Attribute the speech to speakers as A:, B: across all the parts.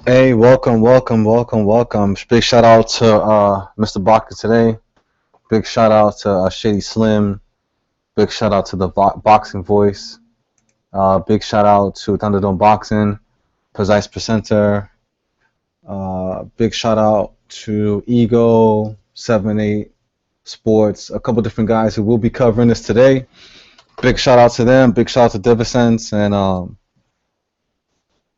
A: Hey, welcome. Big shout out to Mr. Barker today. Big shout out to Shady Slim. Big shout out to the Boxing Voice. Big shout out to Thunderdome Boxing, Precise Presenter. Big shout out to Ego 78 Sports. A couple different guys who will be covering this today. Big shout out to them. Big shout out to Divisence and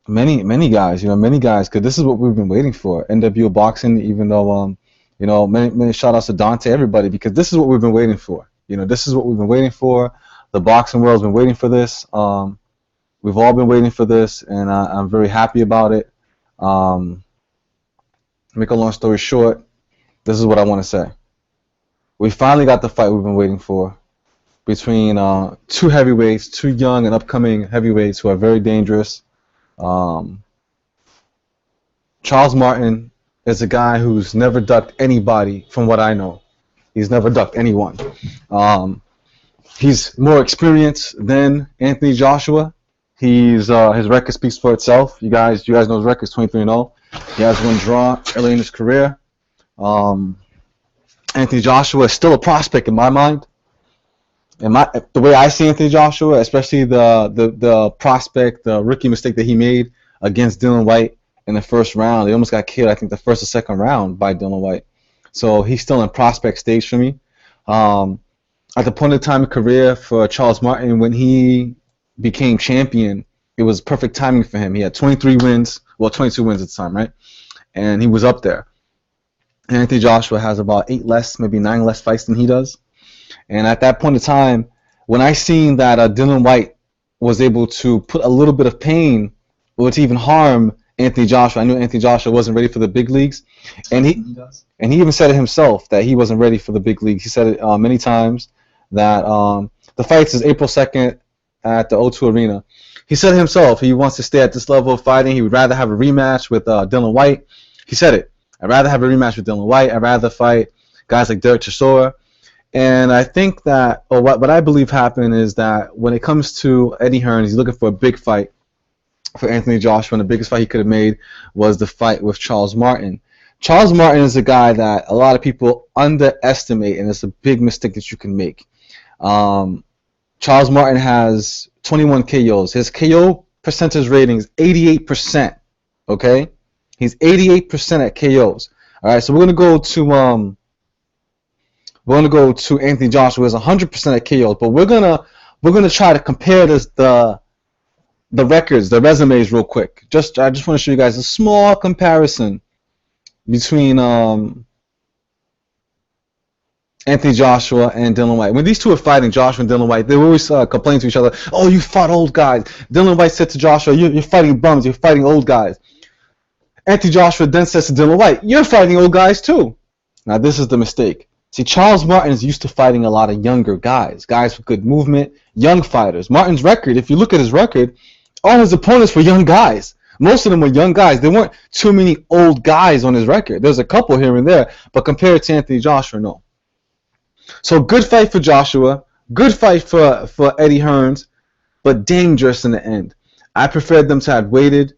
A: many guys, many guys, because this is what we've been waiting for. NWO boxing, even though, many shout outs to Dante, everybody, because this is what we've been waiting for. This is what we've been waiting for. The boxing world's been waiting for this. We've all been waiting for this, and I'm very happy about it. Make a long story short, this is what I want to say. We finally got the fight we've been waiting for between two heavyweights, two young and upcoming heavyweights who are very dangerous. Charles Martin is a guy who's never ducked anybody, from what I know. He's never ducked anyone. He's more experienced than Anthony Joshua. His record speaks for itself. You guys know his record is 23-0. He has one draw early in his career. Anthony Joshua is still a prospect in my mind. The way I see Anthony Joshua, especially the prospect, the rookie mistake that he made against Dylan White in the first round, he almost got killed, I think, the first or second round by Dylan White. So he's still in prospect stage for me. At the point of time of career for Charles Martin, when he became champion, it was perfect timing for him. He had 23 wins, well, 22 wins at the time, right? And he was up there. Anthony Joshua has about 8 less, maybe 9 less fights than he does. And at that point in time, when I seen that Dylan White was able to put a little bit of pain or to even harm Anthony Joshua, I knew Anthony Joshua wasn't ready for the big leagues. And he even said it himself that he wasn't ready for the big leagues. He said it many times that the fights is April 2nd at the O2 Arena. He said it himself. He wants to stay at this level of fighting. He would rather have a rematch with Dylan White. He said it. I'd rather have a rematch with Dylan White. I'd rather fight guys like Derek Chisora. And I think that, or what I believe happened is that when it comes to Eddie Hearn, he's looking for a big fight for Anthony Joshua, and the biggest fight he could have made was the fight with Charles Martin. Charles Martin is a guy that a lot of people underestimate, and it's a big mistake that you can make. Charles Martin has 21 KOs. His KO percentage rating is 88%. Okay, he's 88% at KOs. All right, so we're gonna go to Anthony Joshua, who is 100% at KOs, but we're gonna try to compare the records, the resumes, real quick. I just want to show you guys a small comparison between Anthony Joshua and Dylan White. When these two are fighting, Joshua and Dylan White, they always complain to each other, "Oh, you fought old guys." Dylan White said to Joshua, "You're fighting bums. You're fighting old guys." Anthony Joshua then says to Dylan White, "You're fighting old guys too." Now this is the mistake. See, Charles Martin is used to fighting a lot of younger guys with good movement, young fighters. Martin's record, if you look at his record, all his opponents were young guys. Most of them were young guys. There weren't too many old guys on his record. There's a couple here and there, but compared to Anthony Joshua, no. So good fight for Joshua, good fight for Eddie Hearns, but dangerous in the end. I preferred them to have waited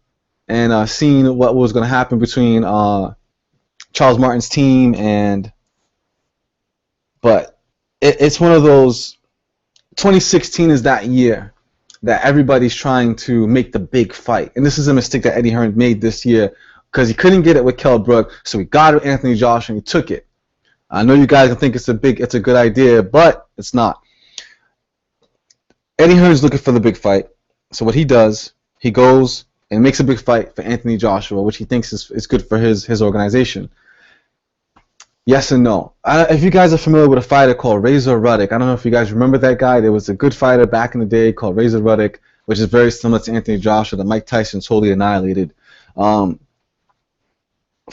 A: and seen what was going to happen between Charles Martin's team but it's one of those. 2016 is that year that everybody's trying to make the big fight, and this is a mistake that Eddie Hearn made this year because he couldn't get it with Kell Brook, so he got it with Anthony Joshua and he took it. I know you guys can think it's a good idea, but it's not. Eddie Hearn's looking for the big fight, so what he does, he goes and makes a big fight for Anthony Joshua, which he thinks is good for his organization. Yes and no. If you guys are familiar with a fighter called Razor Ruddock, I don't know if you guys remember that guy. There was a good fighter back in the day called Razor Ruddock, which is very similar to Anthony Joshua that Mike Tyson totally annihilated. For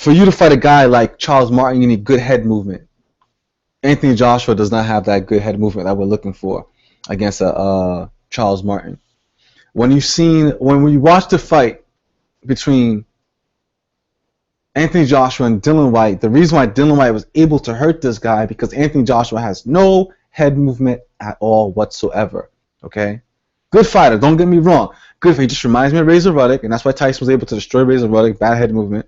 A: you to fight a guy like Charles Martin, you need good head movement. Anthony Joshua does not have that good head movement that we're looking for against Charles Martin. When you watch the fight between Anthony Joshua and Dylan White, the reason why Dylan White was able to hurt this guy because Anthony Joshua has no head movement at all whatsoever. Okay? Good fighter, don't get me wrong. good fight. He just reminds me of Razor Ruddock, and that's why Tyson was able to destroy Razor Ruddock. Bad head movement.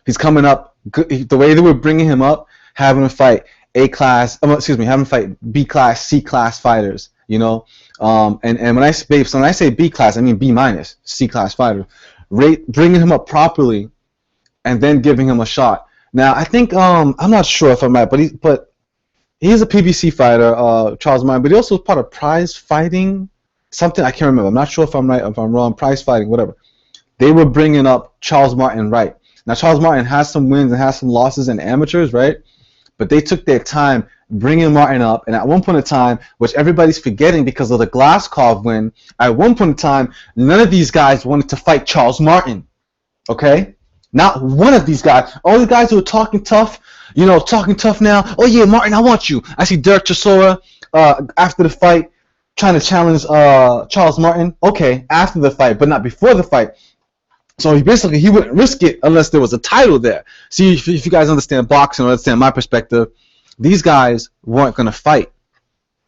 A: He's coming up. The way they were bringing him up, having him fight having him fight B class, C class fighters. You know, and when I say B class, I mean B minus, C class fighter. Bringing him up properly, and then giving him a shot. Now I think I'm not sure if I'm right, but he's a PBC fighter, Charles Martin, but he also was part of Prize Fighting, something I can't remember. I'm not sure if I'm right, if I'm wrong. Prize Fighting, whatever. They were bringing up Charles Martin, right? Now Charles Martin has some wins and has some losses in amateurs, right? But they took their time bringing Martin up, and at one point in time, which everybody's forgetting because of the Glaskov win, at one point in time, none of these guys wanted to fight Charles Martin, okay? Not one of these guys. All the guys who are talking tough, talking tough now. Oh yeah, Martin, I want you. I see Derek Chisora after the fight trying to challenge Charles Martin. Okay, after the fight, but not before the fight. So he wouldn't risk it unless there was a title there. See, if you guys understand boxing or understand my perspective, these guys weren't going to fight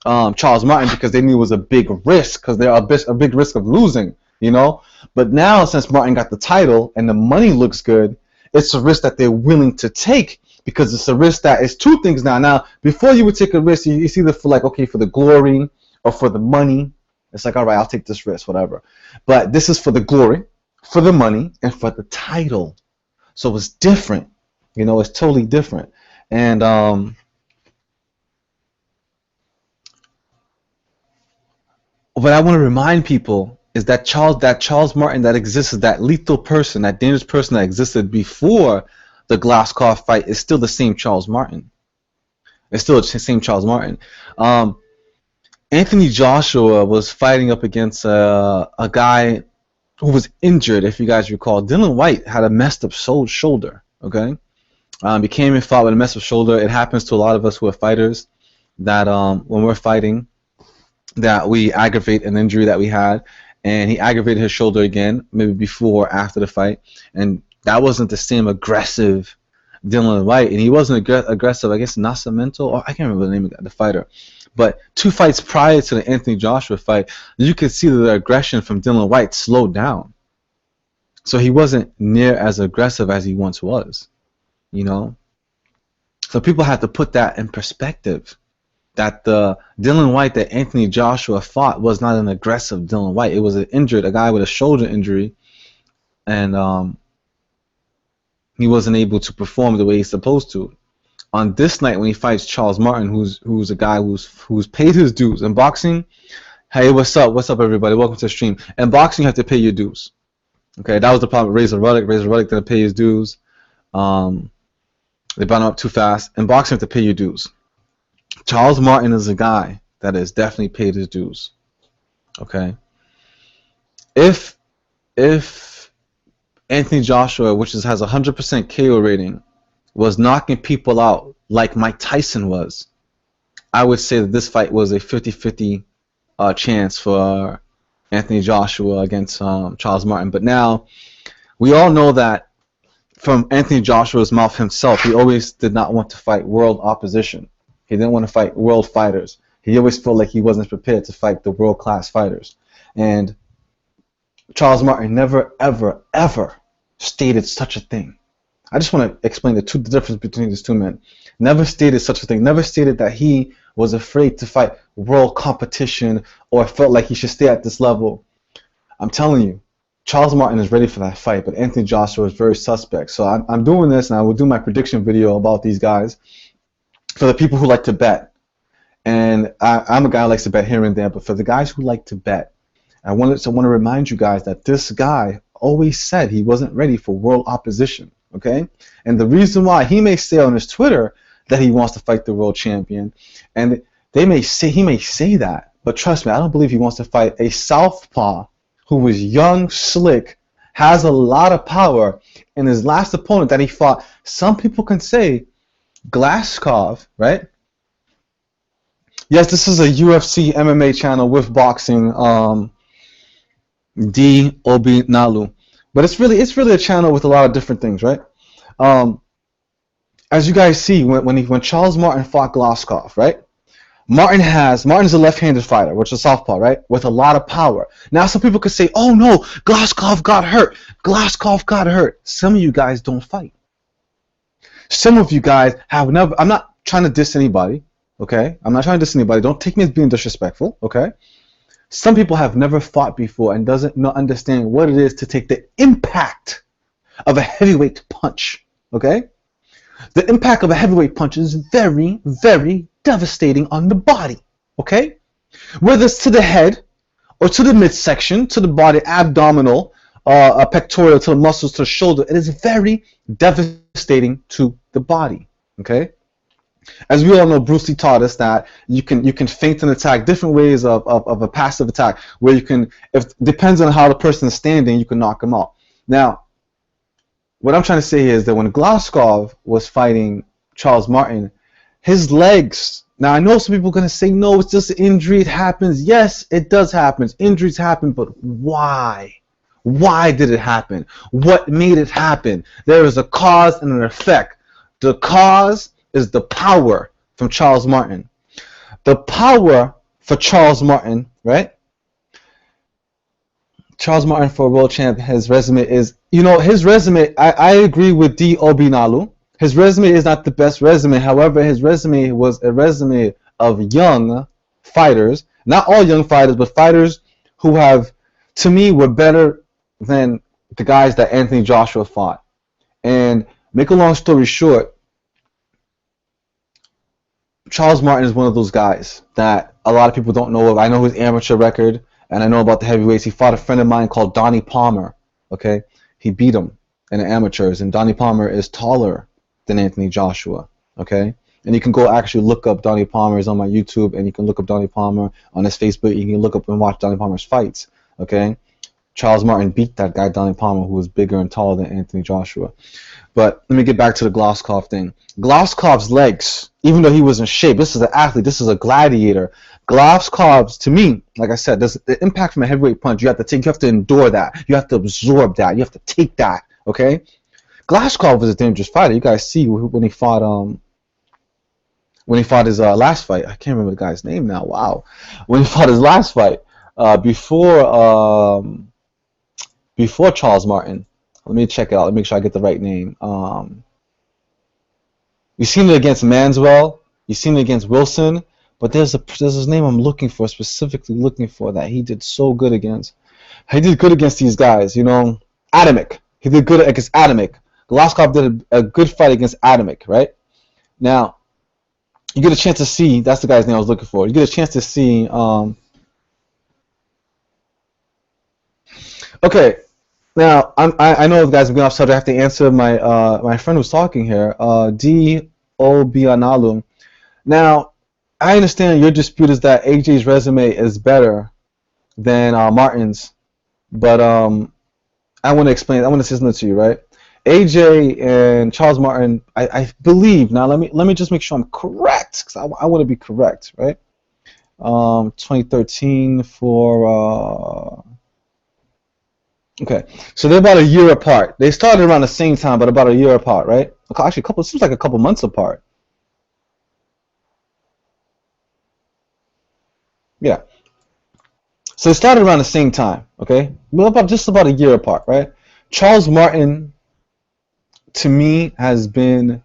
A: Charles Martin because they knew it was a big risk, because they're a big risk of losing, But now, since Martin got the title and the money looks good, it's a risk that they're willing to take, because it's a risk that is two things now. Now, before you would take a risk, it's either for for the glory or for the money. It's like, all right, I'll take this risk, whatever. But this is for the glory, for the money, and for the title. So it's different. It's totally different. And what I want to remind people is that Charles Martin that existed, that lethal person, that dangerous person that existed before the Glaskov fight, is still the same Charles Martin. It's still the same Charles Martin. Anthony Joshua was fighting up against a guy who was injured, if you guys recall. Dylan White had a messed up shoulder, okay? He came and fought with a messed up shoulder. It happens to a lot of us who are fighters that when we're fighting, that we aggravate an injury that we had, and he aggravated his shoulder again, maybe before or after the fight, and that wasn't the same aggressive Dylan White, and he wasn't aggressive, I guess, Nascimento, or I can't remember the name of the fighter, but 2 fights prior to the Anthony Joshua fight, you could see that the aggression from Dylan White slowed down, so he wasn't near as aggressive as he once was, so people have to put that in perspective. That the Dylan White that Anthony Joshua fought was not an aggressive Dylan White. It was a guy with a shoulder injury, and he wasn't able to perform the way he's supposed to. On this night, when he fights Charles Martin, who's a guy who's paid his dues in boxing. Hey, what's up? What's up, everybody? Welcome to the stream. In boxing, you have to pay your dues. Okay, that was the problem with Razor Ruddock. Razor Ruddock didn't pay his dues. They brought him up too fast. In boxing, you have to pay your dues. Charles Martin is a guy that has definitely paid his dues. Okay. If Anthony Joshua, which has 100% KO rating, was knocking people out like Mike Tyson was, I would say that this fight was a 50-50 chance for Anthony Joshua against Charles Martin. But now we all know that from Anthony Joshua's mouth himself, he always did not want to fight world opposition. He didn't want to fight world fighters. He always felt like he wasn't prepared to fight the world-class fighters. And Charles Martin never, ever, ever stated such a thing. I just want to explain the difference between these two men. Never stated such a thing. Never stated that he was afraid to fight world competition or felt like he should stay at this level. I'm telling you, Charles Martin is ready for that fight, but Anthony Joshua is very suspect. So I'm doing this, and I will do my prediction video about these guys for the people who like to bet. And I'm a guy who likes to bet here and there, but for the guys who like to bet, I want to remind you guys that this guy always said he wasn't ready for world opposition, okay? And the reason why, he may say on his Twitter that he wants to fight the world champion, and he may say that, but trust me, I don't believe he wants to fight a southpaw who was young, slick, has a lot of power, and his last opponent that he fought, some people can say Glaskov, right? Yes, this is a UFC MMA channel with boxing, D Obi Nalu, but it's really a channel with a lot of different things, right? As you guys see, when Charles Martin fought Glaskov, right? Martin's a left-handed fighter, which is southpaw, right? With a lot of power. Now some people could say, oh no, Glazkov got hurt. Glazkov got hurt. Some of you guys don't fight. Some of you guys have never, I'm not trying to diss anybody, okay? I'm not trying to diss anybody. Don't take me as being disrespectful, okay? Some people have never fought before and doesn't understand what it is to take the impact of a heavyweight punch, okay? The impact of a heavyweight punch is very, very devastating on the body, okay? Whether it's to the head or to the midsection, to the body, abdominal, pectoral, to the muscles, to the shoulder, it is very devastating to the body, okay? As we all know, Bruce Lee taught us that you can feint an attack, different ways of a passive attack, where you can, if depends on how the person is standing, you can knock them out. Now, what I'm trying to say is that when Glazkov was fighting Charles Martin, his legs, now I know some people are going to say, no, it's just an injury, it happens. Yes, it does happen. Injuries happen, but why? Why did it happen? What made it happen? There is a cause and an effect. The cause is the power from Charles Martin. The power for Charles Martin, right? Charles Martin for a world champ, his resume is, his resume, I agree with D. Obinalu. His resume is not the best resume. However, his resume was a resume of young fighters. Not all young fighters, but fighters who have, to me, were better than the guys that Anthony Joshua fought. And make a long story short, Charles Martin is one of those guys that a lot of people don't know of. I know his amateur record, and I know about the heavyweights. He fought a friend of mine called Donnie Palmer. Okay, he beat him in the amateurs, and Donnie Palmer is taller than Anthony Joshua. Okay, and you can go actually look up Donnie Palmer. He's on my YouTube, and you can look up Donnie Palmer on his Facebook. You can look up and watch Donnie Palmer's fights. Okay, Charles Martin beat that guy Donnie Palmer, who was bigger and taller than Anthony Joshua. But let me get back to the Glazkov thing. Glazkov's legs, even though he was in shape, this is an athlete, this is a gladiator. Glazkov's, to me, like I said, there's the impact from a heavyweight punch. You have to endure that. You have to absorb that. You have to take that. Okay. Glazkov was a dangerous fighter. You guys see when he fought his last fight. I can't remember the guy's name now. Wow. When he fought his last fight, before Charles Martin. Let me check it out. Let me make sure I get the right name. You've seen it against Manswell. You've seen it against Wilson. But there's his name I'm looking for, specifically looking for, that he did so good against. He did good against these guys, Adamic. He did good against Adamic. Glazkov did a good fight against Adamic, right? Now, you get a chance to see, that's the guy's name I was looking for. You get a chance to see, okay. Now, I know the guys have been off subject. I have to answer my friend who's talking here, D. Obianalu. Now, I understand your dispute is that AJ's resume is better than Martin's, but I want to explain. I want to say something to you, right? AJ and Charles Martin, I believe. Now, let me just make sure I'm correct, because I want to be correct, right? 2013 for. Okay, so they're about a year apart. They started around the same time, but about a year apart, right? Actually, seems like a couple months apart. Yeah. So they started around the same time, okay? Well, just about a year apart, right? Charles Martin, to me, has been,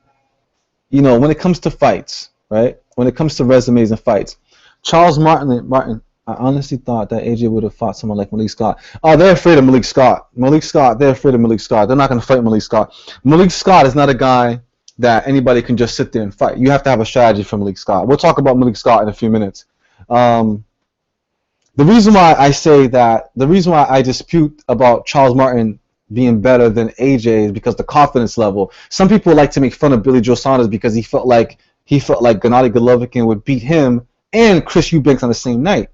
A: when it comes to fights, right? When it comes to resumes and fights, Charles Martin. I honestly thought that AJ would have fought someone like Malik Scott. Oh, they're afraid of Malik Scott. They're afraid of Malik Scott. They're not going to fight Malik Scott. Malik Scott is not a guy that anybody can just sit there and fight. You have to have a strategy for Malik Scott. We'll talk about Malik Scott in a few minutes. The reason why I dispute about Charles Martin being better than AJ is because the confidence level. Some people like to make fun of Billy Joe Saunders because he felt like Gennady Golovkin would beat him and Chris Eubanks on the same night.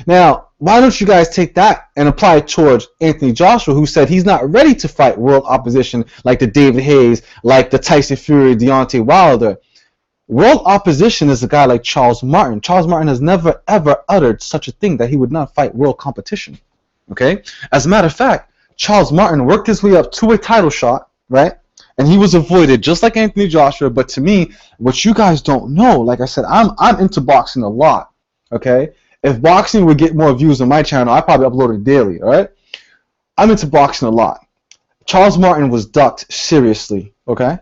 A: Now, why don't you guys take that and apply it towards Anthony Joshua, who said he's not ready to fight world opposition like the David Hayes, like the Tyson Fury, Deontay Wilder. World opposition is a guy like Charles Martin. Charles Martin has never, ever uttered such a thing that he would not fight world competition. Okay? As a matter of fact, Charles Martin worked his way up to a title shot, right? and he was avoided just like Anthony Joshua. But to me, what you guys don't know, like I said, I'm into boxing a lot. Okay, if boxing would get more views on my channel, I probably upload it daily. All right, I'm into boxing a lot. Charles Martin was ducked seriously. Okay,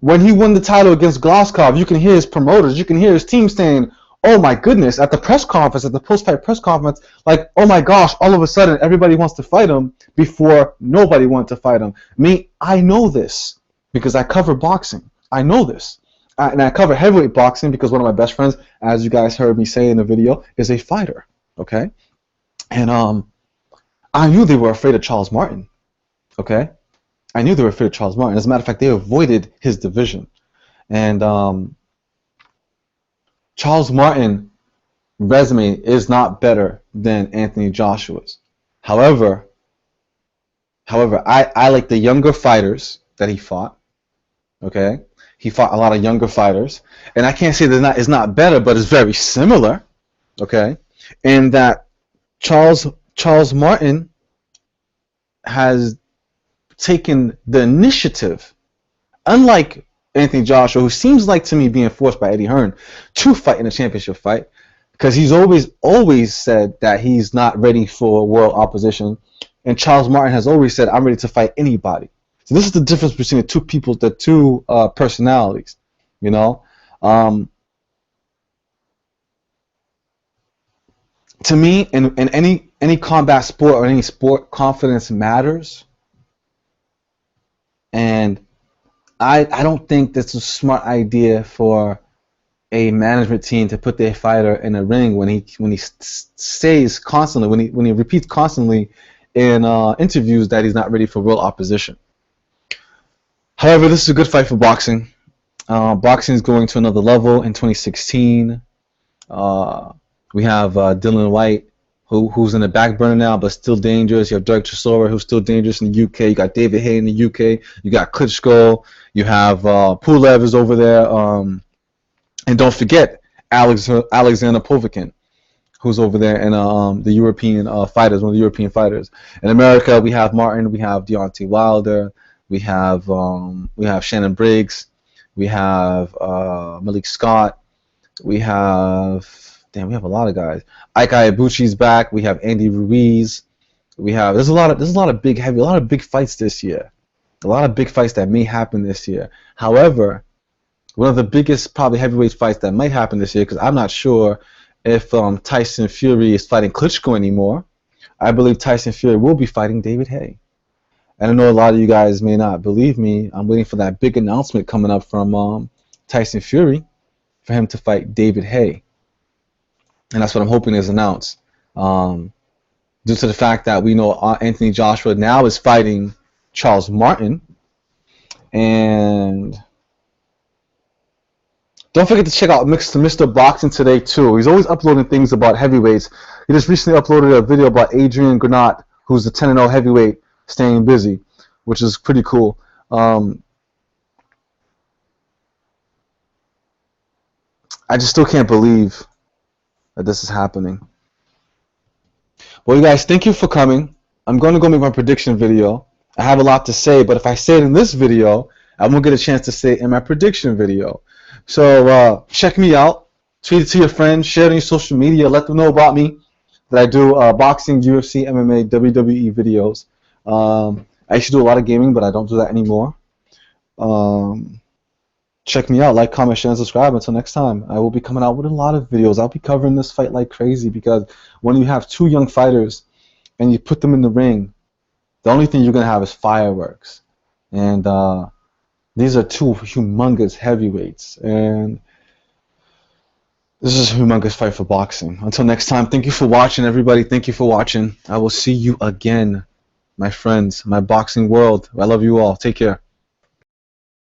A: when he won the title against Gloskov, you can hear his promoters, you can hear his team saying, "Oh my goodness!" At the press conference, at the post-fight press conference, like, "Oh my gosh!" All of a sudden, everybody wants to fight him before nobody wanted to fight him. Me, I know this because I cover boxing. I know this, and I cover heavyweight boxing because one of my best friends, as you guys heard me say in the video, is a fighter. Okay, and I knew they were afraid of Charles Martin. Okay, I knew they were afraid of Charles Martin. As a matter of fact, they avoided his division, and Charles Martin's resume is not better than Anthony Joshua's. However, I like the younger fighters that he fought. Okay, he fought a lot of younger fighters, and I can't say that it's not better, but it's very similar. Okay, in that Charles Martin has taken the initiative, unlike Anthony Joshua, who seems like to me being forced by Eddie Hearn to fight in a championship fight, because he's always said that he's not ready for world opposition, and Charles Martin has always said, "I'm ready to fight anybody." So this is the difference between the two people, the two personalities, you know. To me, in any combat sport or any sport, confidence matters, and I don't think that's a smart idea for a management team to put their fighter in a ring when he says constantly, when he repeats constantly in interviews that he's not ready for real opposition. However, this is a good fight for boxing. Boxing is going to another level in 2016. We have Dylan White, who's in the back burner now, but still dangerous. You have Derek Chisora, who's still dangerous in the UK. You got David Haye in the UK. You got Klitschko. You have Pulev is over there. And don't forget Alexander Povetkin, who's over there, and the European fighters, one of the European fighters. In America, we have Martin. We have Deontay Wilder. We have Shannon Briggs. We have Malik Scott. We have a lot of guys. Ike Ibuchi's back. We have Andy Ruiz. There's a lot of big fights this year. A lot of big fights that may happen this year. However, one of the biggest probably heavyweight fights that might happen this year, because I'm not sure if Tyson Fury is fighting Klitschko anymore. I believe Tyson Fury will be fighting David Haye. And I know a lot of you guys may not believe me. I'm waiting for that big announcement coming up from Tyson Fury for him to fight David Haye. And that's what I'm hoping is announced. Due to the fact that we know Anthony Joshua now is fighting Charles Martin. And don't forget to check out Mr. Boxing today too. He's always uploading things about heavyweights. He just recently uploaded a video about Adrian Granat, who's the 10-0 heavyweight, staying busy, which is pretty cool. I just still can't believe that this is happening. Well, you guys, thank you for coming. I'm going to go make my prediction video. I have a lot to say, but if I say it in this video, I won't get a chance to say it in my prediction video. So check me out. Tweet it to your friends. Share it on your social media. Let them know about me, that I do boxing, UFC, MMA, WWE videos. I used to do a lot of gaming, but I don't do that anymore. Check me out. Like, comment, share, and subscribe. Until next time, I will be coming out with a lot of videos. I'll be covering this fight like crazy, because when you have two young fighters and you put them in the ring, the only thing you're going to have is fireworks. And these are two humongous heavyweights. And this is a humongous fight for boxing. Until next time, thank you for watching, everybody. Thank you for watching. I will see you again, my friends, my boxing world. I love you all. Take care.